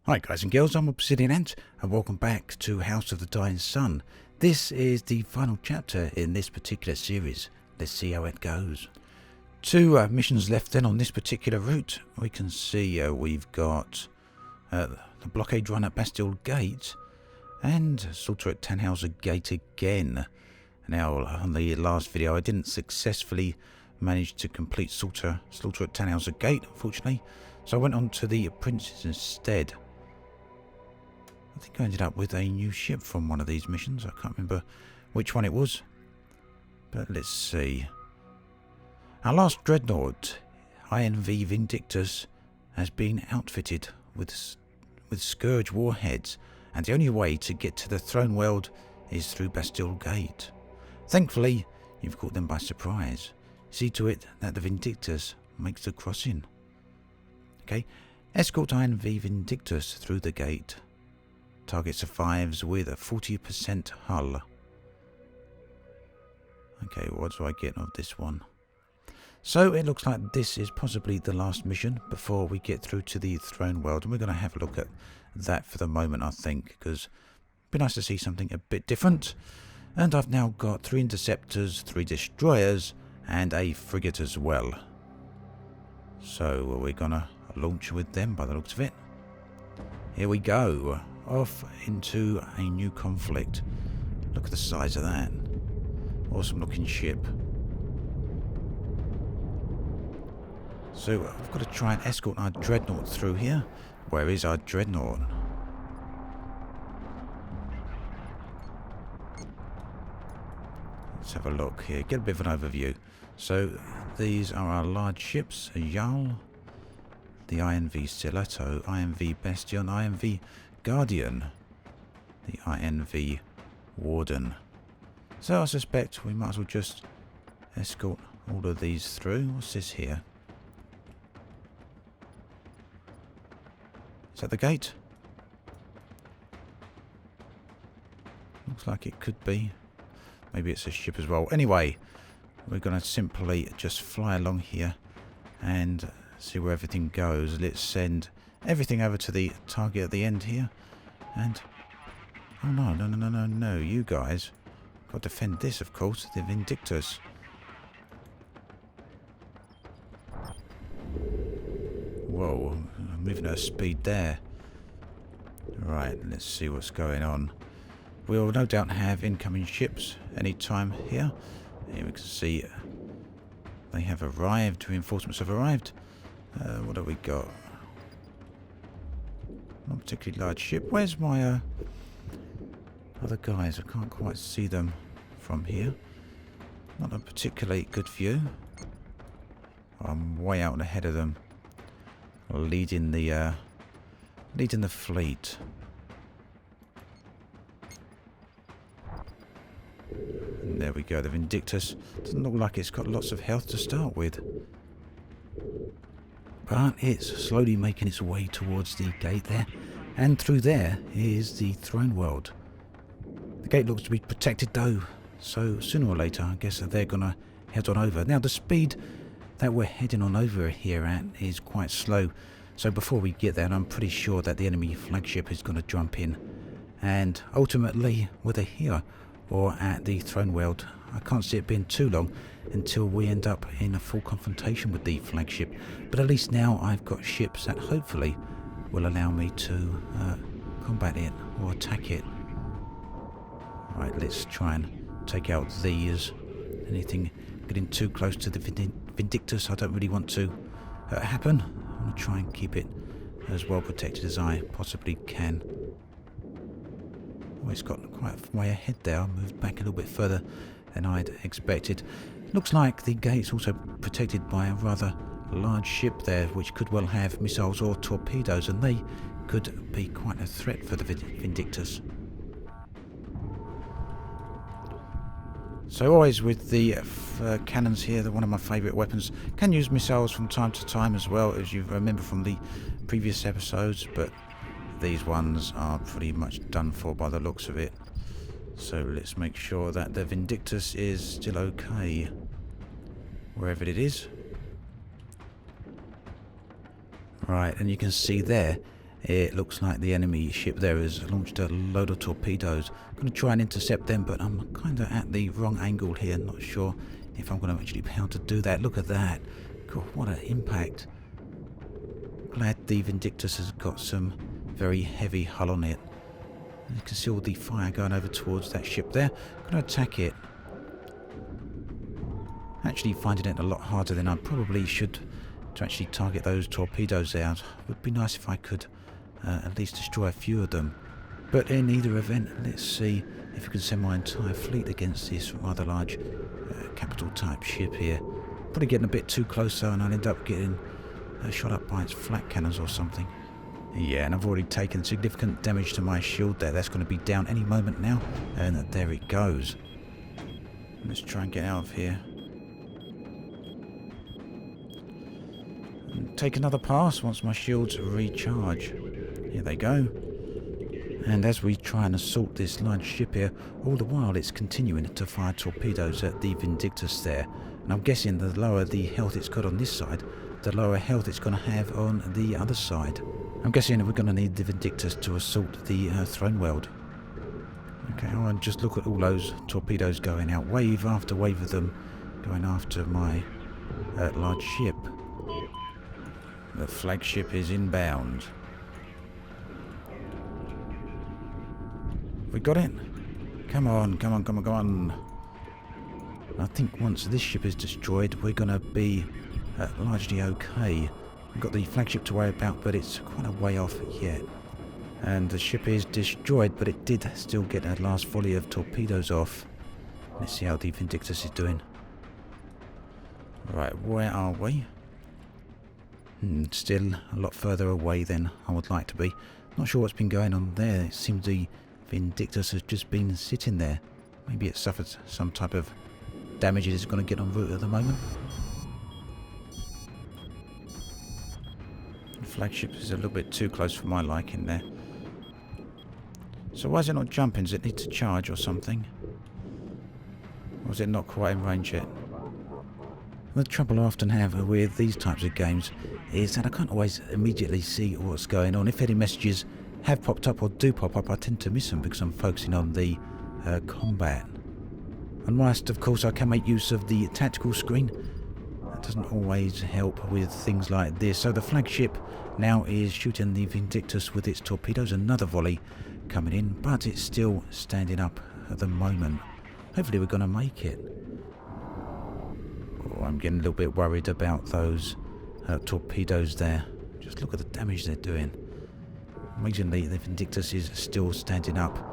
Hi guys and girls, I'm Obsidian Ant and welcome back to House of the Dying Sun. This is the final chapter in this particular series. Let's see how it goes. Two missions left then on this particular route. We can see we've got the blockade run at Bastil Gate and slaughter at Tannhauser Gate again. Now on the last video I didn't successfully manage to complete slaughter at Tannhauser Gate, unfortunately, so I went on to the Princes instead. I think I ended up with a new ship from one of these missions. I can't remember which one it was. But let's see. Our last dreadnought, INV Vindictus, has been outfitted with Scourge warheads, and the only way to get to the Throneworld is through Bastil Gate. Thankfully, you've caught them by surprise. See to it that the Vindictus makes the crossing. Okay, escort INV Vindictus through the gate. Target survives with a 40% hull. Okay, what do I get of this one? So it looks like this is possibly the last mission before we get through to the Throneworld, and we're going to have a look at that for the moment, I think, because it'd be nice to see something a bit different. And I've now got 3 interceptors, 3 destroyers, and a frigate as well. So we're going to launch with them by the looks of it. Here we go. Off into a new conflict. Look at the size of that. Awesome looking ship. So I've got to try and escort our dreadnought through here. Where is our dreadnought? Let's have a look here. Get a bit of an overview. So these are our large ships. A Jarl, the INV Stiletto, INV Bastion, INV Guardian, the INV Warden. So I suspect we might as well just escort all of these through. What's this here? Is that the gate? Looks like it could be. Maybe it's a ship as well. Anyway, we're going to simply just fly along here and see where everything goes. Let's send everything over to the target at the end here. And oh no, you guys got to defend this, of course, the Vindictus. Whoa, I'm moving at a speed there. Right, let's see what's going on. We'll no doubt have incoming ships anytime here. Here we can see they have arrived, reinforcements have arrived. What have we got? Not a particularly large ship. Where's my other guys? I can't quite see them from here. Not a particularly good view. I'm way out ahead of them, leading the fleet. And there we go. The Vindictus doesn't look like it's got lots of health to start with, but it's slowly making its way towards the gate there, and through there is the Throneworld. The gate looks to be protected though, so sooner or later I guess they're gonna head on over. Now the speed that we're heading on over here at is quite slow, so before we get there, and I'm pretty sure that the enemy flagship is gonna jump in, and ultimately whether here or at the Throneworld, I can't see it being too long until we end up in a full confrontation with the flagship. But at least now I've got ships that hopefully will allow me to combat it or attack it. Right, let's try and take out these. Anything getting too close to the Vindictus, I don't really want to happen. I want to try and keep it as well protected as I possibly can. Oh, it's got quite a way ahead there. I moved back a little bit further than I'd expected. Looks like the gate's also protected by a rather large ship there, which could well have missiles or torpedoes, and they could be quite a threat for the Vindictus. So always with the cannons here, they're one of my favourite weapons. Can use missiles from time to time as well, as you remember from the previous episodes, but these ones are pretty much done for by the looks of it. So let's make sure that the Vindictus is still okay, wherever it is. Right, and you can see there It looks like the enemy ship there has launched a load of torpedoes. I'm going to try and intercept them, but I'm kind of at the wrong angle here. Not sure if I'm going to actually be able to do that. Look at that. God, what an impact. Glad the Vindictus has got some very heavy hull on it. You can see all the fire going over towards that ship there. I'm going to attack it. Actually finding it a lot harder than I probably should to actually target those torpedoes there. It would be nice if I could at least destroy a few of them. But in either event, let's see if we can send my entire fleet against this rather large capital type ship here. Probably getting a bit too close though, and I'll end up getting shot up by its flak cannons or something. Yeah, and I've already taken significant damage to my shield there. That's going to be down any moment now, and there it goes. Let's try and get out of here. And take another pass once my shields recharge. Here they go. And as we try and assault this large ship here, all the while it's continuing to fire torpedoes at the Vindictus there. And I'm guessing the lower the health it's got on this side, the lower health it's going to have on the other side. I'm guessing we're going to need the Vindictus to assault the Throneworld. Okay, oh, and just look at all those torpedoes going out, wave after wave of them going after my large ship. The flagship is inbound. We got it? Come on, come on, come on, come on. I think once this ship is destroyed, we're going to be largely okay. We've got the flagship to worry about, but it's quite a way off yet. And the ship is destroyed, but it did still get a last volley of torpedoes off. Let's see how the Vindictus is doing. Right, where are we? Still a lot further away than I would like to be. Not sure what's been going on there. It seems the Vindictus has just been sitting there. Maybe it suffered some type of damage it's going to get en route at the moment. The flagship is a little bit too close for my liking there. So why is it not jumping? Does it need to charge or something? Or is it not quite in range yet? The trouble I often have with these types of games is that I can't always immediately see what's going on. If any messages have popped up or do pop up, I tend to miss them because I'm focusing on the combat. And whilst of course I can make use of the tactical screen, that doesn't always help with things like this. So the flagship now is shooting the Vindictus with its torpedoes. Another volley coming in, but it's still standing up at the moment. Hopefully we're going to make it. Oh, I'm getting a little bit worried about those torpedoes there. Just look at the damage they're doing. Amazingly, the Vindictus is still standing up.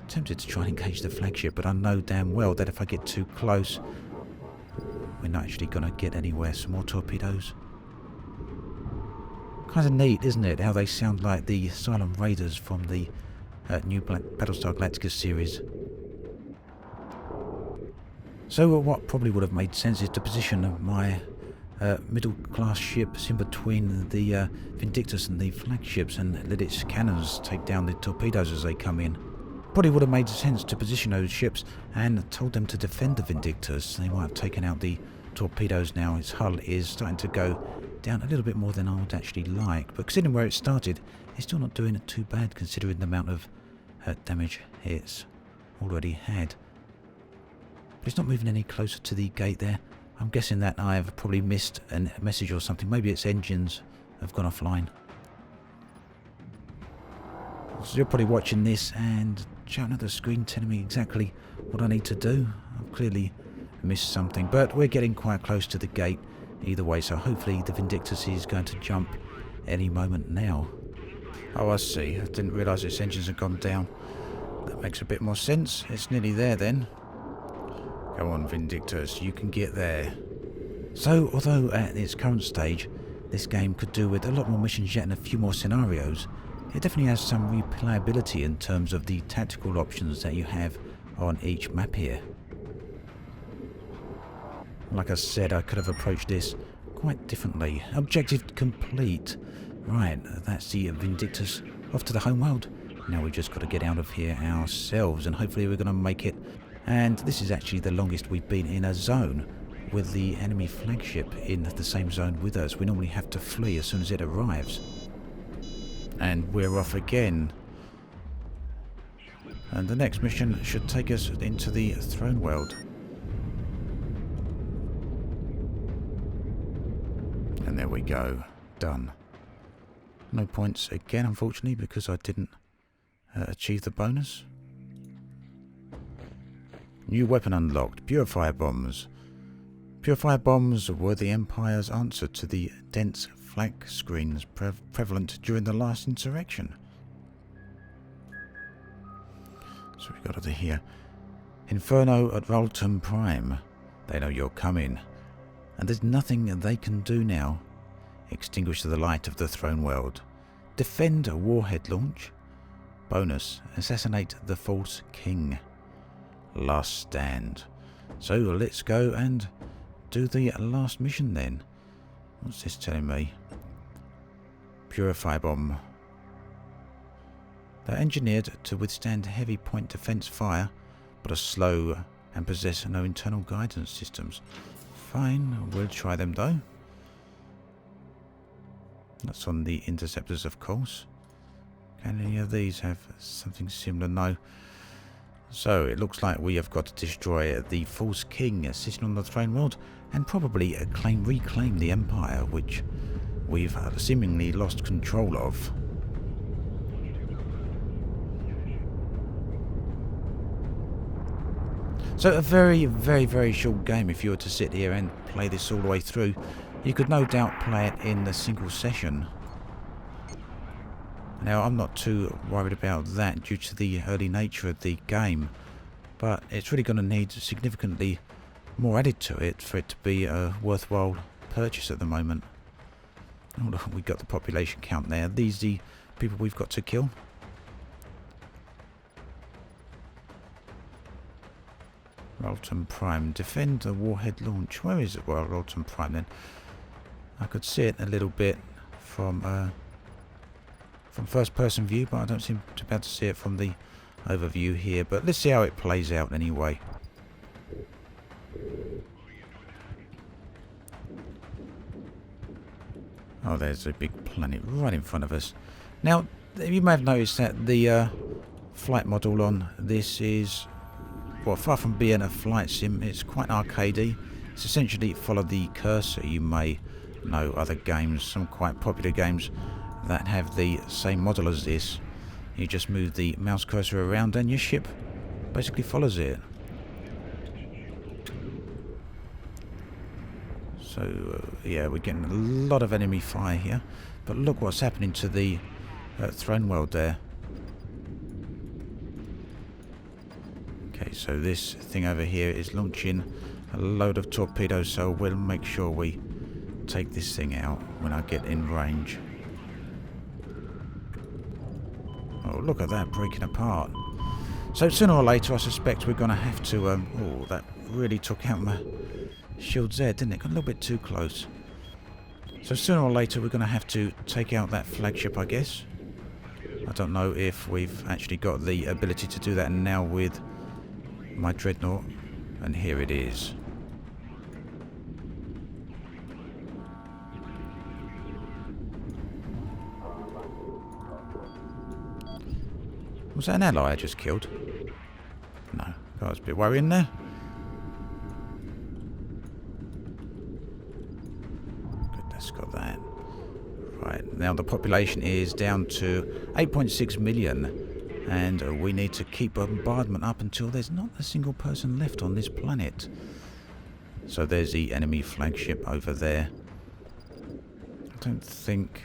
Tempted to try and engage the flagship, but I know damn well that if I get too close, we're not actually going to get anywhere. Some more torpedoes. Kind of neat, isn't it? How they sound like the Silent Raiders from the new Battlestar Galactica series. So what probably would have made sense is to position my middle-class ships in between the Vindictus and the flagships and let its cannons take down the torpedoes as they come in. Probably would have made sense to position those ships and told them to defend the Vindictus. They might have taken out the torpedoes now. Its hull is starting to go down a little bit more than I would actually like. But considering where it started, it's still not doing it too bad considering the amount of damage it's already had. But it's not moving any closer to the gate there. I'm guessing that I have probably missed a message or something. Maybe its engines have gone offline. So you're probably watching this and shouting at the screen telling me exactly what I need to do. I've clearly missed something, but we're getting quite close to the gate either way, so hopefully the Vindictus is going to jump any moment now. Oh, I see. I didn't realise its engines had gone down. That makes a bit more sense. It's nearly there then. Go on, Vindictus, you can get there. So, although at its current stage, this game could do with a lot more missions yet and a few more scenarios, it definitely has some replayability in terms of the tactical options that you have on each map here. Like I said, I could have approached this quite differently. Objective complete. Right, that's the Vindictus off to the homeworld. Now we just got to get out of here ourselves and hopefully we're going to make it. And this is actually the longest we've been in a zone with the enemy flagship in the same zone with us. We normally have to flee as soon as it arrives. And we're off again. And the next mission should take us into the Throneworld. And there we go. Done. No points again, unfortunately, because I didn't achieve the bonus. New weapon unlocked. Purifier bombs. Purifier bombs were the Empire's answer to the dense flak screens prevalent during the last insurrection. So we got over here. Inferno at Rolton Prime. They know you're coming. And there's nothing they can do now. Extinguish the light of the Throneworld. Defend a warhead launch. Bonus. Assassinate the false king. Last stand. So let's go and do the last mission then. What's this telling me? Purifier bomb. They're engineered to withstand heavy point defense fire, but are slow and possess no internal guidance systems. Fine, we'll try them though. That's on the interceptors, of course. Can any of these have something similar? No. So it looks like we have got to destroy the false king sitting on the Throneworld and probably reclaim the Empire, which we've seemingly lost control of. So a very, very, very short game. If you were to sit here and play this all the way through, you could no doubt play it in a single session. Now, I'm not too worried about that due to the early nature of the game, but it's really going to need significantly more added to it for it to be a worthwhile purchase at the moment. Oh, look, we got the population count there. These are the people we've got to kill. Rolton Prime. Defend the warhead launch. Where is it? Well, Rolton Prime then. I could see it a little bit from first person view, but I don't seem to be able to see it from the overview here. But let's see how it plays out anyway. Oh, there's a big planet right in front of us. Now, you may have noticed that the flight model on this is, well, far from being a flight sim, it's quite arcadey. It's essentially follow the cursor. You may know other games, some quite popular games that have the same model as this. You just move the mouse cursor around and your ship basically follows it. So yeah, we're getting a lot of enemy fire here, but look what's happening to the Throneworld there. Okay, so this thing over here is launching a load of torpedoes, so we'll make sure we take this thing out when I get in range. Oh, look at that, breaking apart. So sooner or later, I suspect we're going to have to... oh, that really took out my shields there, didn't it? Got a little bit too close. So sooner or later, we're going to have to take out that flagship, I guess. I don't know if we've actually got the ability to do that now with my dreadnought. And here it is. Was that an ally I just killed? No. That was a bit worrying there. Goodness, got that. Right, now the population is down to 8.6 million. And we need to keep bombardment up until there's not a single person left on this planet. So there's the enemy flagship over there. I don't think...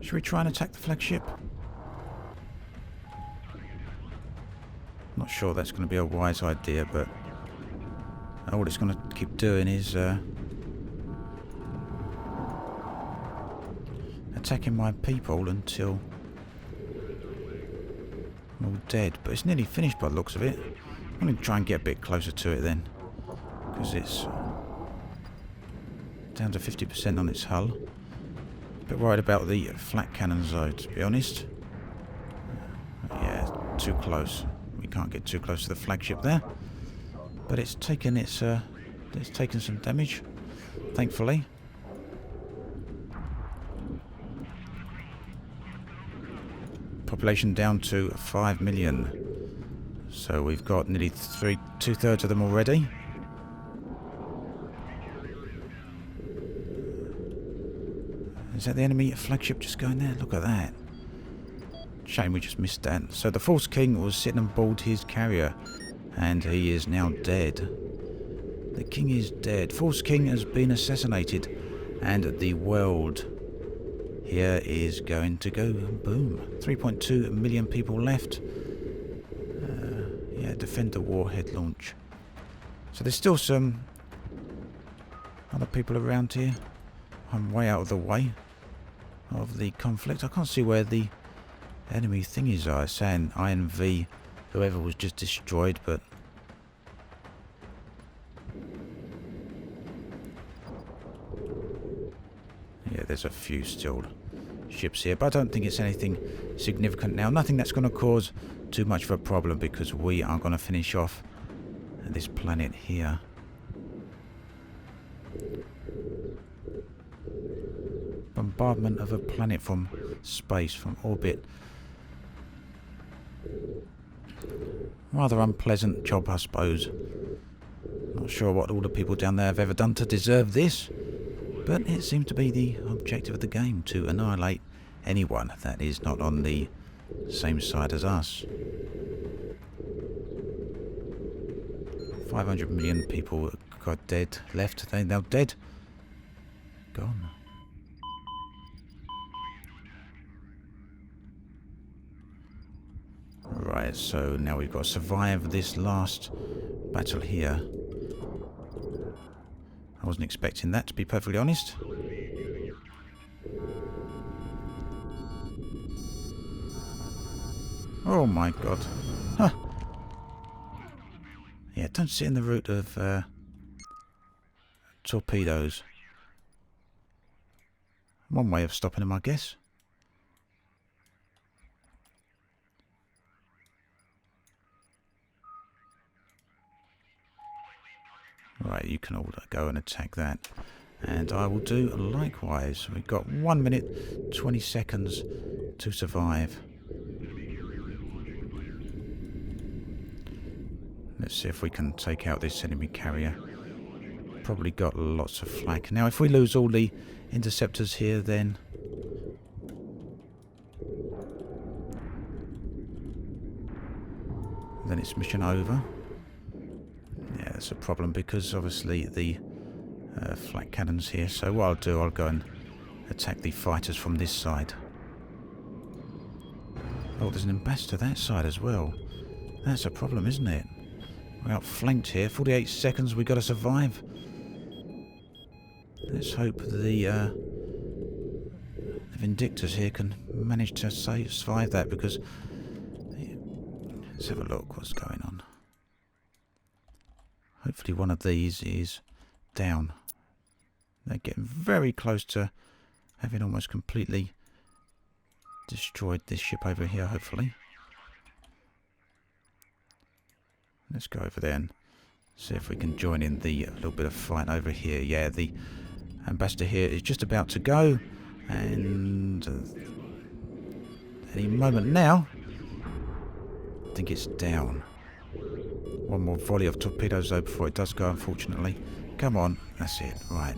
should we try and attack the flagship? Not sure that's going to be a wise idea, but all it's going to keep doing is attacking my people until I'm all dead. But it's nearly finished by the looks of it. I'm going to try and get a bit closer to it then, because it's down to 50% on its hull. A bit worried about the flak cannons though, to be honest. Yeah, too close. We can't get too close to the flagship there. But it's taken its It's taken some damage, thankfully. Population down to 5 million. So we've got nearly 2/3 of them already. Is that the enemy flagship just going there? Look at that. Shame we just missed that. So the false king was sitting on board his carrier, and he is now dead. The king is dead. False king has been assassinated, and the world here is going to go boom. 3.2 million people left. Yeah, defend the warhead launch. So there's still some other people around here. I'm way out of the way of the conflict. I can't see where the enemy thingies are. It's saying INV, whoever was just destroyed, but yeah, there's a few still ships here, but I don't think it's anything significant now. Nothing that's going to cause too much of a problem, because we are going to finish off this planet here. Bombardment of a planet from space, from orbit. Rather unpleasant job, I suppose. Not sure what all the people down there have ever done to deserve this, but it seemed to be the objective of the game, to annihilate anyone that is not on the same side as us. 500 million people got dead left. They're now dead. Gone. Right, so now we've got to survive this last battle here. I wasn't expecting that, to be perfectly honest. Oh my god. Huh. Yeah, don't sit in the route of torpedoes. One way of stopping them, I guess. Right, you can all go and attack that. And I will do likewise. We've got 1 minute, 20 seconds to survive. Let's see if we can take out this enemy carrier. Probably got lots of flak. Now, if we lose all the interceptors here, then it's mission over. Yeah, that's a problem, because obviously the flak cannons here. So what I'll do, I'll go and attack the fighters from this side. Oh, there's an ambassador that side as well. That's a problem, isn't it? We're outflanked here. 48 seconds, we've got to survive. Let's hope the Vindictors here can manage to survive that, because... Let's have a look what's going on. Hopefully one of these is down. They're getting very close to having almost completely destroyed this ship over here, hopefully. Let's go over there and see if we can join in the little bit of fight over here. Yeah, the ambassador here is just about to go, and any moment now, I think it's down. One more volley of torpedoes though before it does go, unfortunately. Come on, that's it. Right,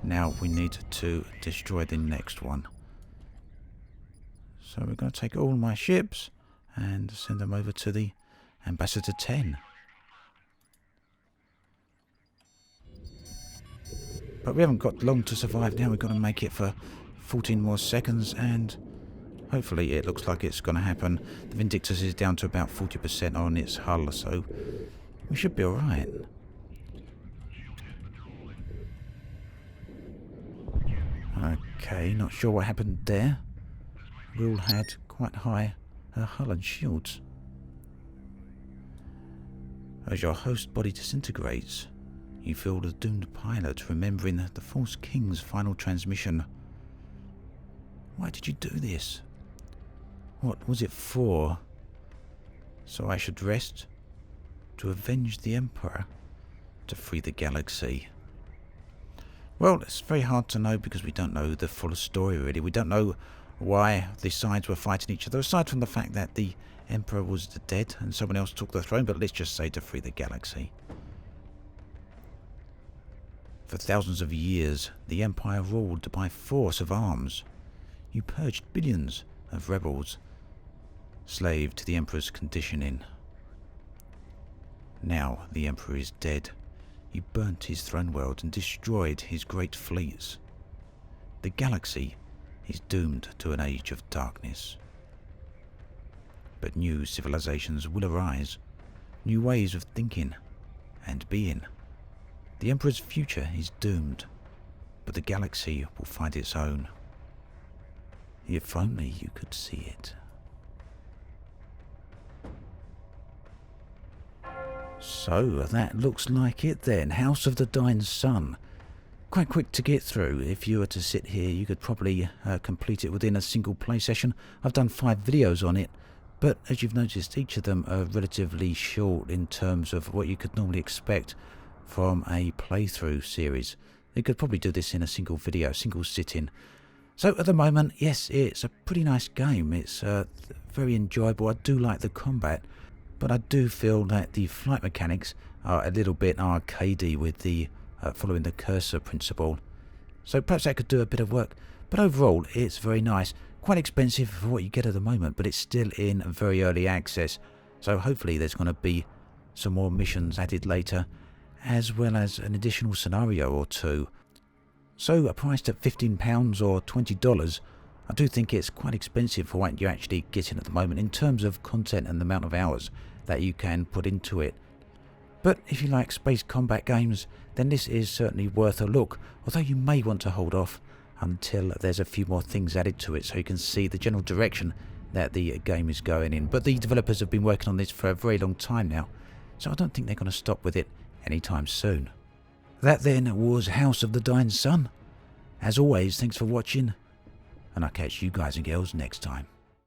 now we need to destroy the next one. So we're going to take all my ships and send them over to the Ambassador 10. But we haven't got long to survive now. We've got to make it for 14 more seconds, and hopefully it looks like it's going to happen. The Vindictus is down to about 40% on its hull, so we should be alright. Okay, not sure what happened there. We all had quite high hull and shields. As your host body disintegrates, you feel the doomed pilot remembering the False King's final transmission. Why did you do this? What was it for? So I should rest? To avenge the Emperor? to free the galaxy? Well, it's very hard to know because we don't know the full story really. We don't know why the sides were fighting each other, aside from the fact that the Emperor was dead and someone else took the throne, but let's just say to free the galaxy. For thousands of years, the Empire ruled by force of arms. You purged billions of rebels, slave to the Emperor's conditioning. Now the Emperor is dead. You burnt his Throneworld and destroyed his great fleets. The galaxy is doomed to an age of darkness. But new civilizations will arise, new ways of thinking and being. The Emperor's future is doomed, but the galaxy will find its own. If only you could see it. So that looks like it then. House of the Dying Sun. Quite quick to get through. If you were to sit here, you could probably complete it within a single play session. I've done 5 videos on it, but as you've noticed, each of them are relatively short in terms of what you could normally expect from a playthrough series. You could probably do this in a single video, single sitting. So at the moment, yes, it's a pretty nice game. It's very enjoyable. I do like the combat, but I do feel that the flight mechanics are a little bit arcadey with the following the cursor principle. So perhaps that could do a bit of work. But overall, it's very nice. Quite expensive for what you get at the moment, but it's still in very early access. So hopefully there's going to be some more missions added later, as well as an additional scenario or two. So priced at £15 or $20, I do think it's quite expensive for what you're actually getting at the moment in terms of content and the amount of hours that you can put into it. But if you like space combat games, then this is certainly worth a look, although you may want to hold off until there's a few more things added to it so you can see the general direction that the game is going in. But the developers have been working on this for a very long time now, so I don't think they're going to stop with it anytime soon. That then was House of the Dying Sun. As always, thanks for watching, and I'll catch you guys and girls next time.